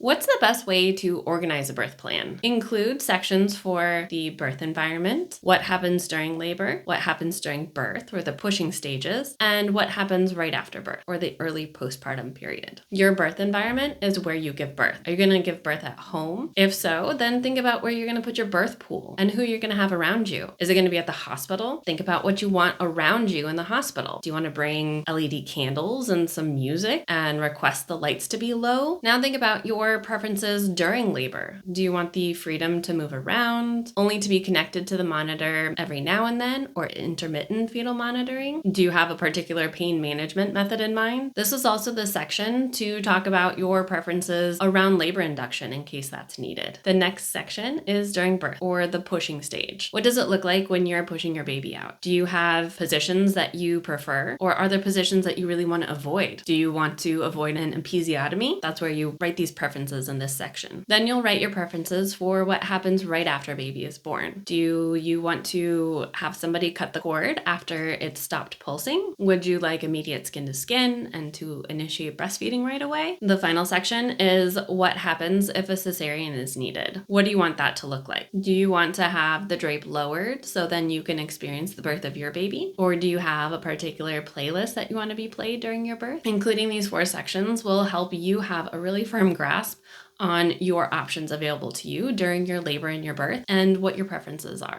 What's the best way to organize a birth plan? Include sections for the birth environment, what happens during labor, what happens during birth or the pushing stages, and what happens right after birth or the early postpartum period. Your birth environment is where you give birth. Are you going to give birth at home? If so, then think about where you're going to put your birth pool and who you're going to have around you. Is it going to be at the hospital? Think about what you want around you in the hospital. Do you want to bring LED candles and some music and request the lights to be low? Now think about your preferences during labor. Do you want the freedom to move around, only to be connected to the monitor every now and then, or intermittent fetal monitoring? Do you have a particular pain management method in mind? This is also the section to talk about your preferences around labor induction in case that's needed. The next section is during birth or the pushing stage. What does it look like when you're pushing your baby out? Do you have positions that you prefer, or are there positions that you really want to avoid? Do you want to avoid an episiotomy? That's where you write these preferences in this section. Then you'll write your preferences for what happens right after baby is born. Do you want to have somebody cut the cord after it's stopped pulsing? Would you like immediate skin to skin and to initiate breastfeeding right away? The final section is what happens if a cesarean is needed. What do you want that to look like? Do you want to have the drape lowered so then you can experience the birth of your baby? Or do you have a particular playlist that you want to be played during your birth? Including these 4 sections will help you have a really firm grasp on your options available to you during your labor and your birth and what your preferences are.